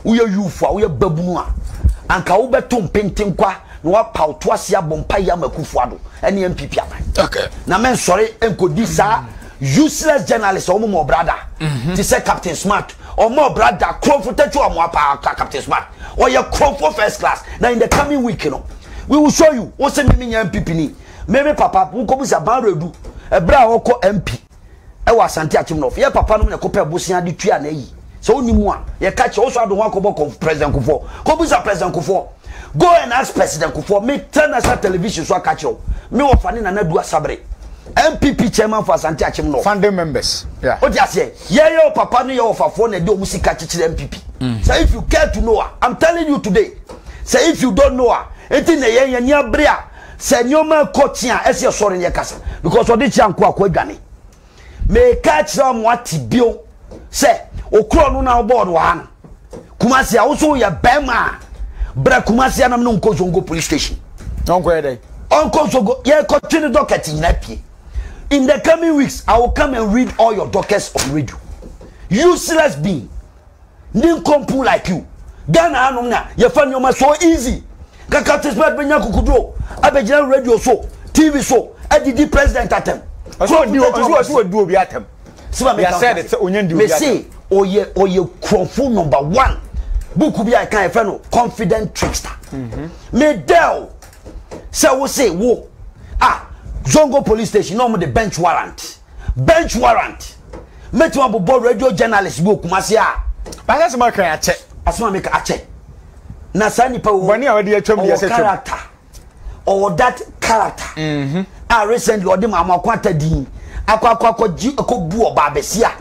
uye yufa uye babunua anka ube tumpintin kwa nwa pautuasi ya bompa ya mekufuado eni MPP aban. Okay. Na men sorry enko di sa useless journalist omo mo brother. Ti say Captain Smart omo brother crowfo techu omo apa Captain Smart. Or your crowfo first class. Now in the coming week you know we will show you what say me MPP ni. Maybe papa who come sa ban redu e bra woko MP. E wa Asante Achimnof. Ye papa no na kopa bosia di tua na yi. So onimu a ye catch also do wan kobo President Kufo. Kobu sa President Kufo. Go and ask President Kufo. Me turn national television so catch you. Me wo fani na Nadu Asabre. MPP chairman for Asante Achimnof. Founding members. Yeah. What you say? Yeah, your papa no your for phone e do musika chichi MPP. So if you care to know her, I'm telling you today. Say if you don't know her, enti na ye nya brea. Say nyoma kotia ese your sorry nye kasa. Because odi chi anko akwadwane. Me catch them what bio. Say okro no na board wa han. Kumasi a wo ya bema. Bra Kumasi anam no nko zongo police station. Onko ede. Onko zongo ye continue docket in pie. In the coming weeks I will come and read all your dockets on radio. Useless being. Ninkompu like you. Ghana anum na ye fa nyoma so easy. Kakati Smart benya kukudo. Abegina radio so, TV so, ADD president atem. So do obi atem. You said it onye ndi obi atem. Me say oye crowfo number 1. Book bi I can find confident trickster. Me del. Say we say wo Zongo police station no the bench warrant. Bench warrant. Me to abo radio journalist bi Kumasi a. Ba ga se ma kan ache. Asoma make ache. Na sa nipa wo. Bani a we dey atwam dey say character. Or that character. Recently or dem amakwata din. Akwa ji bu oba besia.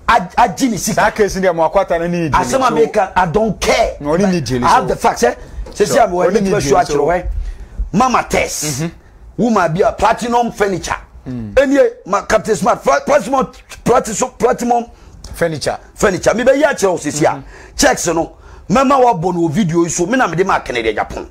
Ajini sika. That case dey amakwata na ni. Asoma make I don't care. No need I have the facts eh. Say am we need to show actually. Mama Tess. Woman be a platinum furniture. Any Captain Smart platinum furniture. Me be ya chero sisia. Checks no. Mama wa bono video so me na me de ma Canada Japan.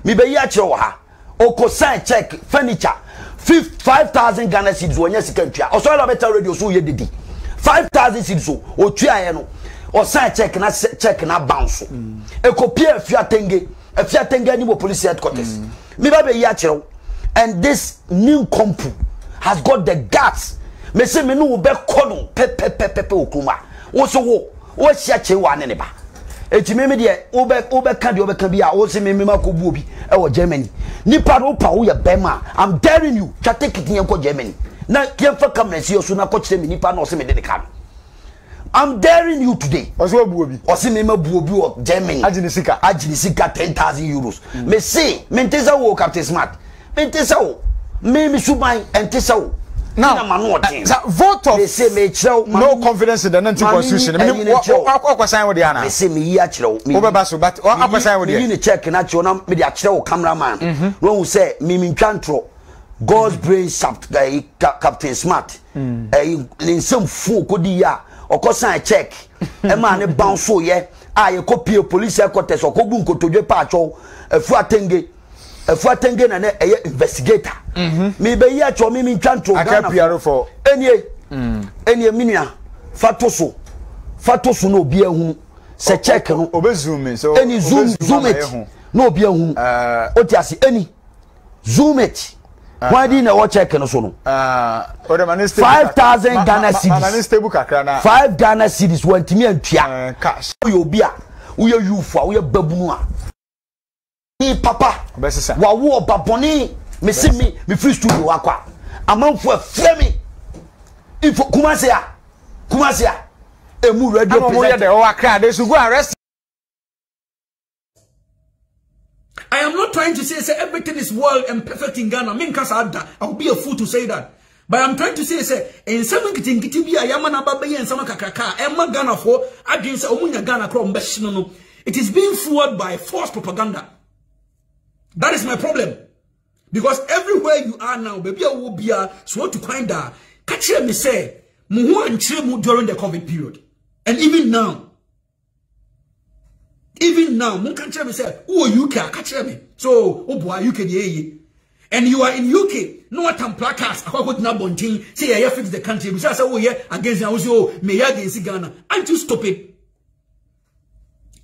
Me be ya chero ha. Oko sign check furniture 5,000 Ghana cedis wonya sika ntua. Oso la better radio so ye dedi. 5,000 cedis so o tua ye no. O sign check na bounce. E copy Fiatenge ni police headquarters. Me be ya chero. And this new compu has got the guts. Me say me no be kono pepe okuma. Wo so wo sia che wa ne ba. Eti me de obe kan bia wo say me makobu obi e wo Germany. Nipa no pa wo ya bema. I'm daring you. Cha take it nyen ko Germany. Na kiemfa kamera si oso na ko kire me nipa na o say me de kan. I'm daring you today. Oso bu obi. O say me mabu obi wo Germany. Ajini sika 10,000 euros. Me say me ntesa wo Captain Smart. Me subai and now vote of they say me no confidence in the constitution. What sign with the Anna? They say me here chiro. But what sign with the you check na chiro me dia chiro cameraman. When we say me twantro God's brain shaft Captain Smart. In some fool could ya or sign check. A man a bounce so ye. I copy police headquarters or kobun ko toje pacho a fuatenge. A Fuatenge na investigator. Me be ya cho me twantro Ghana for any minia fatoso no bia hu se check no obezoom so any zoom it no bia hu otiase any zoom it why didn't I check no so no 5,000 Ghana cedis 5 Ghana cedis want me antua cash you bia we you for we babunu a papa wa wo baboni me see me free studio akwa amanfo afre me if Kumasi emu radio presenter o akra they should go arrest. I am not trying to say everything is well and perfect in Ghana. I will be a fool to say that. But I'm trying to say in some kitty be a yamana baby and some kakaka Emma Ghana for against Omunya Ghana crom no. It is being fueled by false propaganda. That is my problem. Because everywhere you are now, baby, I will be so to find that. Catch me say, muhu and chemu during the COVID period. And even now, mun catch me say, oh, UK, catch me. So, oh boy, UK, and you are in UK, no one placards, I got na bonting, say, I fix the country, because I say, oh, yeah, against also, may against Ghana. Aren't you stupid?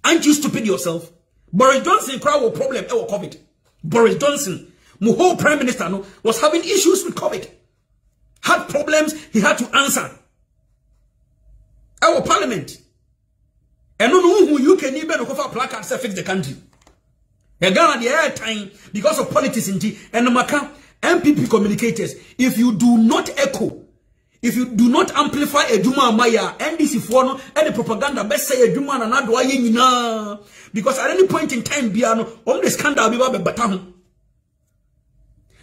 Aren't you stupid yourself? Boris Johnson crowd with problem with COVID. Boris Johnson, my whole prime minister no, was having issues with COVID. Had problems, he had to answer. Our parliament. And no who you can even offer placards to fix the country. You got the air time because of politics and the Maka MPP communicators. If you do not echo, if you do not amplify a Juma Maya, NDC for no any propaganda best say a Juma and not why because at any point in time, Biano, all the scandal be batam.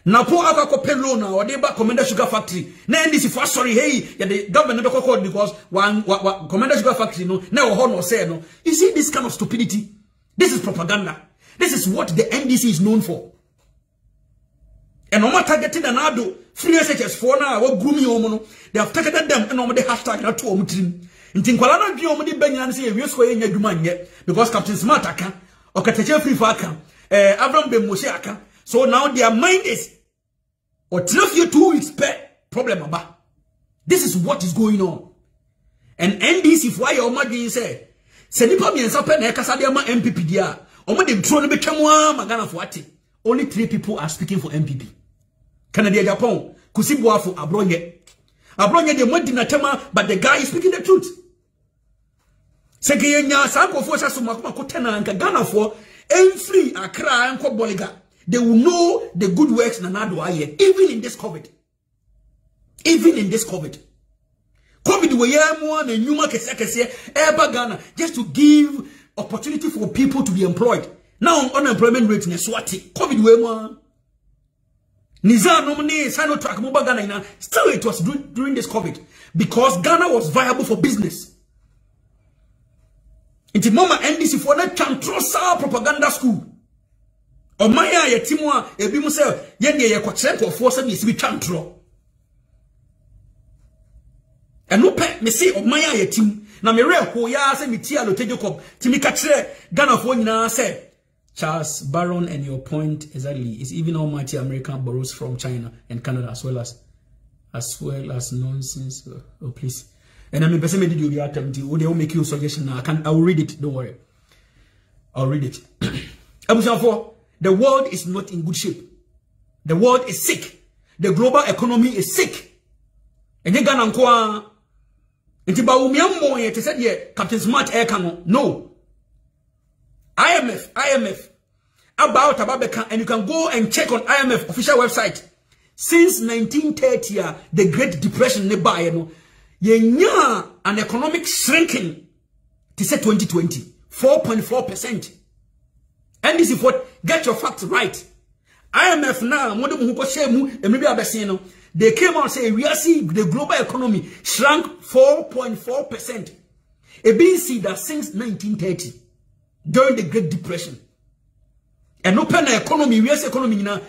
Now, poor Akako Pelona or Deba Commander Sugar Factory. Now, NDC for sorry, hey, the government never called because one Commander Sugar Factory no, never horn or say no. You see this kind of stupidity? This is propaganda. This is what the NDC is known for. And no matter targeted an ado, free SHS for now, what grooming omono, they have targeted them and on the hashtag not to omutrim. In Tinkwalana, the Omudi Benyan say, we are square in your Duman yet, because Captain Smart aka, or Katacha Free Faka, Avram Ben Moshe. So now their mind is, or 2 weeks per problem about. This is what is going on. And NDC, for why your mother say, Senipa means up and Ekasadiama MPP dia. Only 3 people are speaking for MPP. Canada, Japan, Kusibuafu, Abronye. Abronye, they went in a tema, but the guy is speaking the truth. Sekenya, Sanko Forsa Sumakuma Kotena and Ghana for free Accra and Koboiga. They will know the good works Nanado Aye, even in this COVID. Even in this COVID. COVID were more than Numa Kesakese, Eba Ghana, just to give opportunity for people to be employed. Now unemployment rate in Swati. COVID way more. Niza nominee Sino track mobile Ghana. Still it was during this COVID. Because Ghana was viable for business. Inti mama NDC for that Chantrosa propaganda school. O maya ye timwa ebi mu se ye de ye kwakyere ko for se bi si bi Chantro. Eno pe me say o maya ye tim na me re ko ya se me tia lo Jacob timi ka kire Ghana for nyina say Charles Barron, and your point exactly is even almighty America borrows from China and Canada as well as nonsense. Oh please. And I mean person made the attempt to they will make you a suggestion now. I will read it, don't worry. I'll read it. The world is not in good shape. The world is sick. The global economy is sick. And you Ghana kwa Ntiba umiambo ye te said ye Captain Smart air cano. No. IMF about Ababeka, and you can go and check on IMF official website. Since 1930, the Great Depression nearby, an economic shrinking to say 2020, 4.4%. And this is what get your facts right. IMF now, they came out and say we are seeing the global economy shrunk 4.4%. A being seen that since 1930. During the Great Depression. And open economy, US economy now,